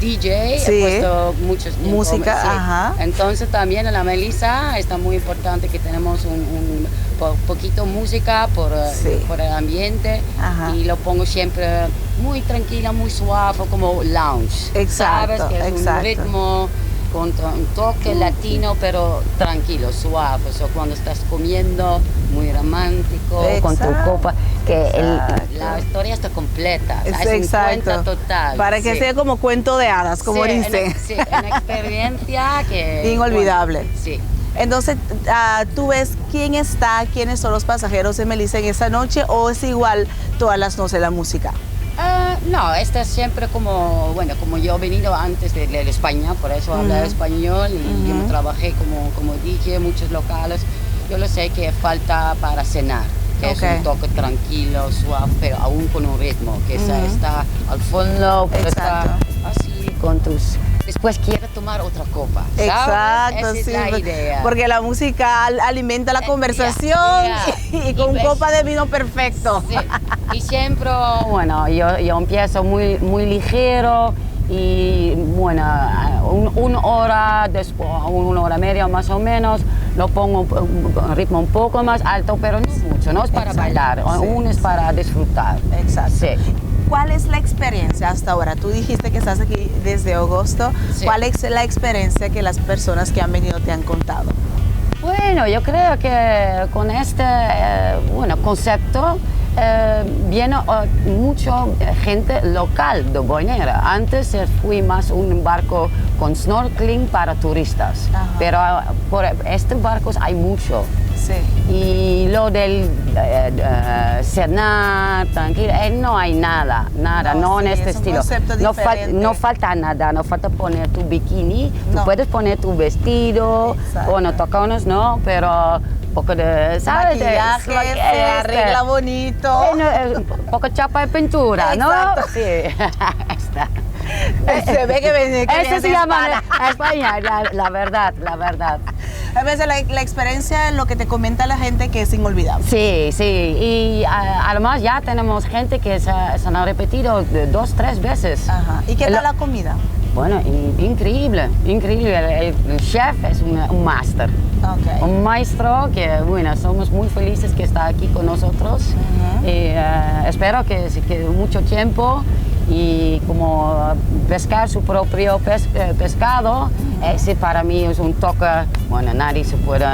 S8: DJ,
S1: Sí.
S8: he puesto muchos tiempos,
S1: Música,
S8: sí.
S1: ajá.
S8: Entonces también en la Melissa está muy importante que tenemos un poquito música por el ambiente.
S1: Ajá.
S8: Y lo pongo siempre muy tranquila, muy suave, como lounge.
S1: Exacto,
S8: ¿Sabes? Que es
S1: exacto.
S8: un ritmo con un toque latino, pero tranquilo, suave. O sea, cuando estás comiendo, muy romántico, con tu
S1: Exacto.
S8: copa, que
S1: Exacto.
S8: la historia está completa. O sea, es un cuento total.
S1: Para que
S8: sí.
S1: sea como cuento de hadas, como
S8: Sí,
S1: dicen.
S8: Sí, una experiencia que...
S1: Inolvidable.
S8: Bueno, sí.
S1: Entonces, ¿tú ves quiénes son los pasajeros de Melissa en esa noche o es igual todas las noches la música?
S8: No, esta es siempre como yo he venido antes de España, por eso hablo español y yo trabajé como DJ en muchos locales. Yo lo sé que falta para cenar, que es un toque tranquilo, suave, pero aún con un ritmo, que está al fondo, pero está así con tus... Después quiere tomar otra copa, ¿sabes?
S1: Exacto,
S8: Esa es la idea.
S1: Porque la música alimenta la conversación y con una copa de vino perfecto.
S8: Sí. Y siempre, bueno, yo empiezo muy ligero y bueno, una hora después, una hora media más o menos, lo pongo un ritmo un poco más alto, pero no mucho, no es para bailar, aún es para disfrutar.
S1: Exacto.
S8: Sí.
S1: ¿Cuál es la experiencia hasta ahora? Tú dijiste que estás aquí desde agosto.
S8: Sí.
S1: ¿Cuál es la experiencia que las personas que han venido te han contado?
S8: Bueno, yo creo que con este concepto viene mucha gente local de Bonaire. Antes fui más un barco con snorkeling para turistas, pero por estos barcos hay mucho.
S1: Sí.
S8: Y lo del cenar, tranquilo, no hay nada, no en este
S1: es un
S8: estilo.
S1: concepto diferente.
S8: No falta nada, no falta poner tu bikini, tú
S1: No.
S8: puedes poner tu vestido,
S1: Exacto.
S8: bueno, tacones no, pero poco de, ¿sabes?
S1: Maquillaje, se arregla bonito.
S8: Un poco chapa de pintura, ¿no?
S1: Exacto.
S8: Sí. Está.
S1: Se ve que viene
S8: Eso se llama
S1: España.
S8: España, la verdad, la verdad.
S1: A veces la experiencia, lo que te comenta la gente, que es inolvidable.
S8: Sí, sí, y además ya tenemos gente que se han repetido 2, 3 veces.
S1: Ajá. ¿Y qué tal la comida?
S8: Bueno, increíble, increíble. El chef es un máster.
S1: Okay.
S8: Un maestro que, bueno, somos muy felices que está aquí con nosotros. Y, espero que mucho tiempo y como pescar su propio pescado, ese para mí es un toque, bueno, nadie se puede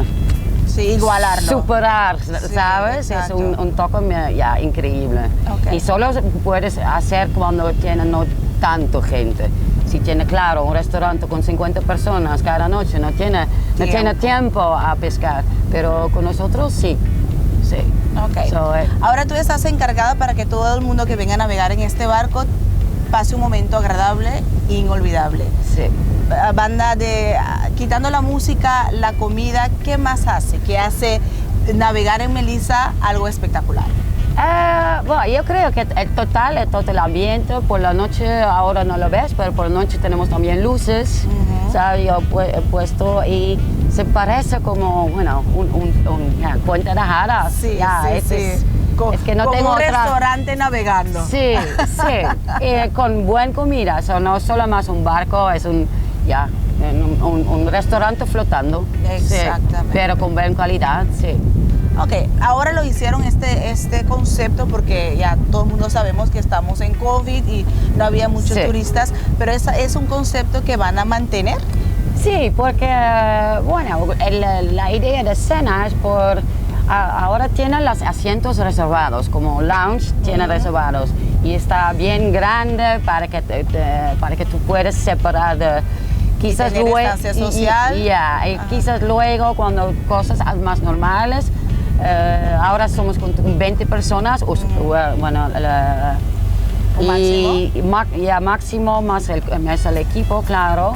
S1: igualarlo.
S8: Superar, ¿sabes?
S1: Exacto.
S8: Es un toque ya increíble.
S1: Okay.
S8: Y solo puedes hacer cuando tiene no tanto gente. Si tiene, claro, un restaurante con 50 personas cada noche, no tiene tiempo a pescar, pero con nosotros sí. Sí.
S1: Okay.
S8: So,
S1: Ahora tú estás encargada para que todo el mundo que venga a navegar en este barco pase un momento agradable e inolvidable.
S8: sí.
S1: Banda quitando la música, la comida, ¿qué más hace? ¿Qué hace navegar en Melissa algo espectacular?
S8: Bueno, yo creo que todo el ambiente, por la noche ahora no lo ves, pero por la noche tenemos también luces, ¿sabes? Yo he puesto y se parece como, bueno, un Puente de Jara.
S1: Sí,
S8: ya,
S1: sí.
S8: Es que no
S1: como
S8: tengo
S1: un
S8: otra...
S1: restaurante navegando.
S8: Sí, sí, con buena comida, no solo más un barco, es un restaurante flotando.
S1: Exactamente.
S8: Sí, pero con buena calidad, sí.
S1: Ok, ahora lo hicieron este concepto porque ya todo el mundo sabemos que estamos en COVID y no había muchos turistas, pero es un concepto que van a mantener.
S8: Sí, porque, bueno, la idea de cena es ahora tienen los asientos reservados, como lounge tiene reservados y está bien grande para que tú puedas separar de... Quizás
S1: tener
S8: luego,
S1: distancia social.
S8: quizás luego cuando cosas más normales, ahora somos con 20 personas, bueno, máximo más el equipo, claro.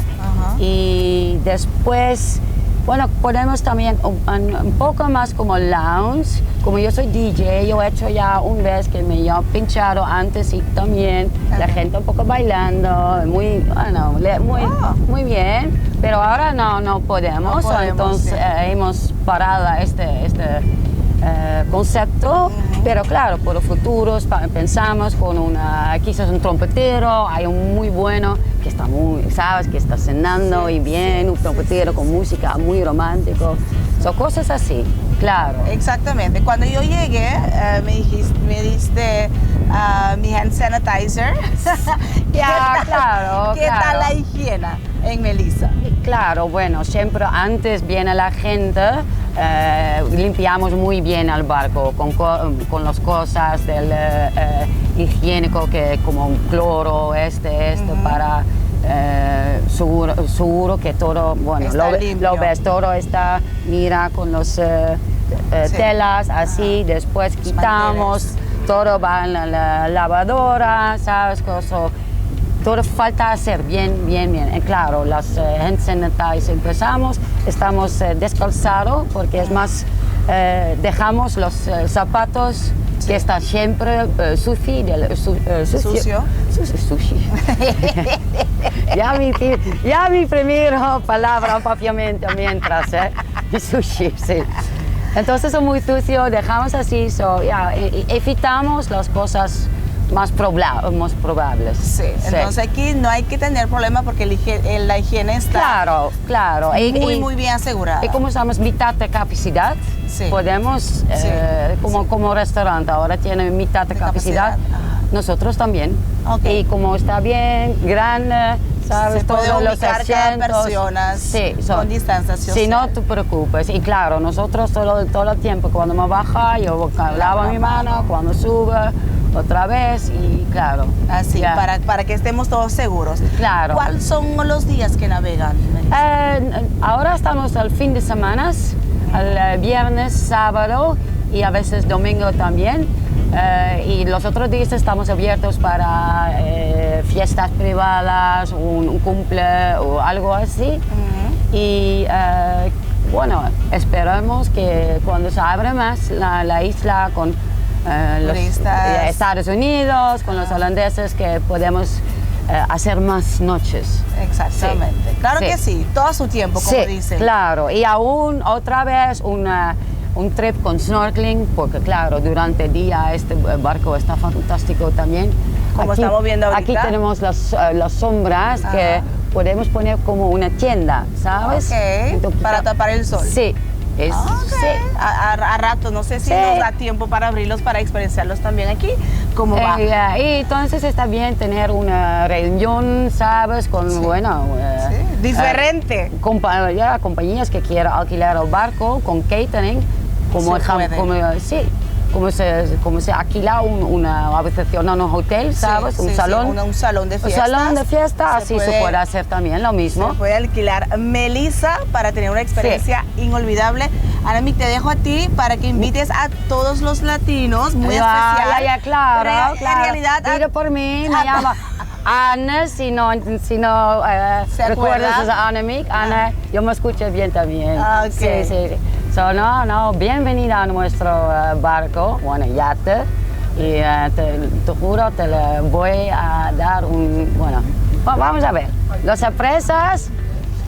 S8: Y después, bueno, ponemos también un poco más como lounge. Como yo soy DJ, yo he hecho ya una vez que me he pinchado antes y también la gente un poco bailando, muy bien, pero ahora no podemos, entonces hemos parado este concepto, pero claro, por los futuros pensamos con quizás un trompetero, hay un muy bueno que está sabes, que está cenando y bien, un trompetero con música muy romántico, son cosas así, claro.
S1: Exactamente, cuando yo llegué me diste mi hand sanitizer.
S8: Claro.
S1: ¿Qué tal la higiene en Melissa?
S8: Claro, bueno, siempre antes viene la gente, limpiamos muy bien el barco con las cosas del higiénico, que como un cloro, para seguro que todo, bueno, lo ves, todo está, mira, con los telas, así, después quitamos, todo va en la lavadora, ¿sabes? Todo falta hacer bien. Claro, las hand sanitizer empezamos, estamos descalzados porque es más, dejamos los zapatos que están siempre sucio. Sushi. ya mi primera palabra propiamente mientras, sushi, sí. Entonces son muy sucios, dejamos así, evitamos las cosas más probables.
S1: Sí, entonces aquí no hay que tener problema porque la higiene está
S8: claro.
S1: muy bien asegurada.
S8: Y como estamos mitad de capacidad, podemos, como restaurante ahora tiene mitad de capacidad, nosotros también.
S1: Okay.
S8: Y como está bien, grande, ¿sabes?
S1: Se puede
S8: todos los
S1: ubicar
S8: asientos,
S1: cada persona con distancia social.
S8: Sí, no te preocupes. Y claro, nosotros todo el tiempo, cuando me baja, yo lavo mi mano, cuando sube, otra vez, y claro.
S1: Así, para que estemos todos seguros.
S8: Claro.
S1: ¿Cuáles son los días que navegan?
S8: Ahora estamos al fin de semana, el viernes, sábado y a veces domingo también. Y los otros días estamos abiertos para fiestas privadas, un cumple o algo así. Y bueno, esperamos que cuando se abra más la isla con los Estados Unidos, con los holandeses, que podemos hacer más noches.
S1: Exactamente.
S8: Sí.
S1: Claro
S8: Sí.
S1: que sí, todo a su tiempo, como
S8: Sí,
S1: dicen.
S8: claro. Y aún otra vez un trip con snorkeling, porque claro, durante el día este barco está fantástico también.
S1: Como estamos viendo ahorita.
S8: Aquí tenemos las sombras que podemos poner como una tienda, ¿sabes?
S1: Ok,
S8: Entonces,
S1: para tapar el sol.
S8: Sí.
S1: Ok.
S8: Sí.
S1: A rato, no sé si
S8: Sí.
S1: nos da tiempo para abrirlos, para experienciarlos también aquí. ¿Cómo va?
S8: Y entonces está bien tener una reunión, ¿sabes? Con, bueno...
S1: Diferente.
S8: compañías que quieran alquilar el barco con catering, como,
S1: Se puede.
S8: como se alquila una habitación en un hotel, ¿sabes? Un salón.
S1: Un salón de
S8: Un
S1: fiestas.
S8: salón de fiesta, así se puede hacer también lo mismo.
S1: Se puede alquilar Melissa para tener una experiencia inolvidable. Anamik, te dejo a ti para que invites a todos los latinos, muy especial.
S8: Ya, claro,
S1: Pero
S8: claro.
S1: En realidad,
S8: Pide por mí, me llama Ana, si no
S1: ¿Se
S8: recuerdas
S1: acuerda?
S8: a Anamik, Ana, yo me escucho bien también.
S1: Ok.
S8: Sí, sí. So, bienvenida a nuestro barco, bueno, yate, y te juro, te le voy a dar vamos a ver, las sorpresas.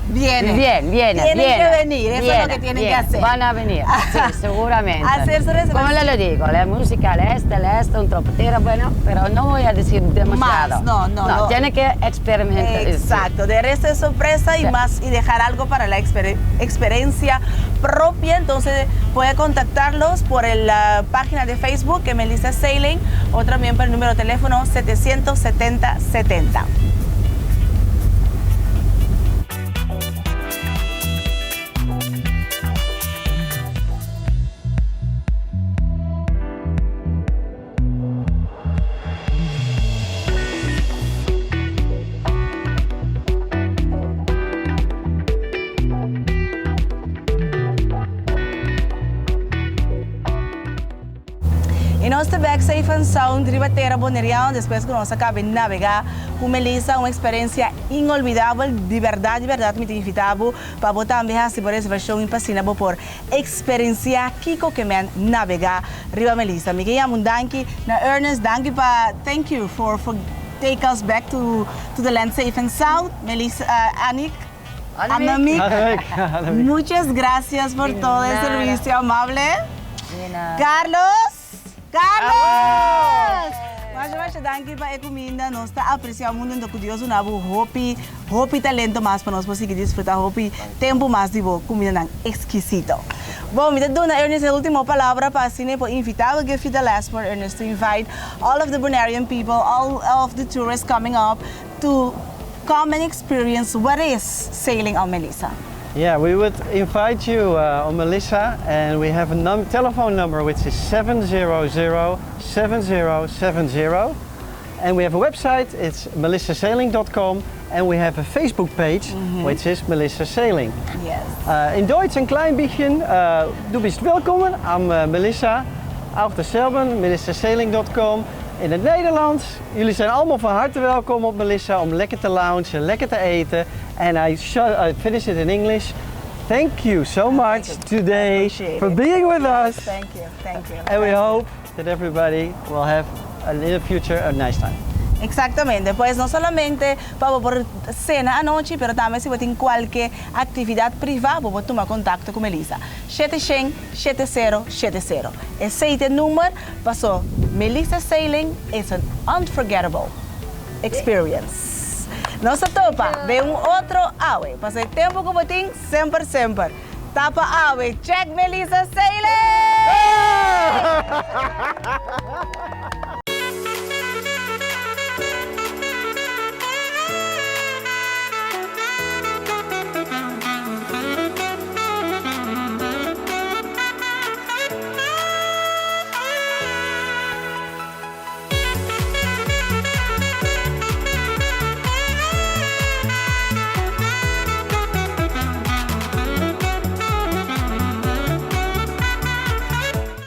S1: vienen.
S8: Vienen.
S1: Tienen que venir, eso es lo que tienen que hacer.
S8: Van a venir, sí, seguramente.
S1: Hacerse reservación.
S8: Como le digo, la música, el este, un trompetero, bueno, pero no voy a decir demasiado.
S1: Más, no.
S8: Tiene que experimentar.
S1: Exacto, de resto de sorpresa y
S8: Sí.
S1: más, y dejar algo para la experiencia propia. Entonces puede contactarlos por la página de Facebook, que es Melissa Sailing, o también por el número de teléfono 770-70. E nós também safe and sound de Ribatera Bonerião, depois que nós acabamos de navegar com Melissa, uma experiência inolvidável, de verdade, me tem invitado para botar também assim por essa versão impacinável por experiência Kiko que me navegar Riba Melissa. Me chamo Danke, na Ernest, thank you for take us back to the land safe and sound. Melissa, Anamik. Muchas gracias por todo el servicio amable. Carlos! Mas danke para a comida, nós apreciamos muito do Deus na hopi talento mais para nós conseguir desfrutar hopi tempo mais de boa comida não exquisito. Bom, me dá na Ernest a última palavra para assim por invitar, give you the last word, Ernest, to invite all of the Bonarian people, all of the tourists coming up to come and experience what is sailing on Melissa.
S2: Yeah, we would invite you on Melissa, and we have a telephone number which is 700-7070, and we have a website, it's melissasailing.com, and we have a Facebook page which is Melissa Sailing.
S1: Yes.
S2: In Deutsch een klein beetje, du bist welkom aan Melissa, auf der Selben, melissasailing.com. In het Nederlands, jullie zijn allemaal van harte welkom op Melissa om lekker te loungen, lekker te eten. And I finish it in English. Thank you so much today for being with us.
S1: Thank you.
S2: And we hope that everybody will have in the future a nice time.
S1: Exactamente, pues no solamente para por cena anoche, pero también si tienen cualquier actividad privada, vamos tomar contacto con Melissa. 700-7070. Ese número pasó. Melissa Sailing is an unforgettable experience. No se topa de un otro ave. Pasa el tiempo como tin, siempre. Tapa ave, check Melissa Sailing!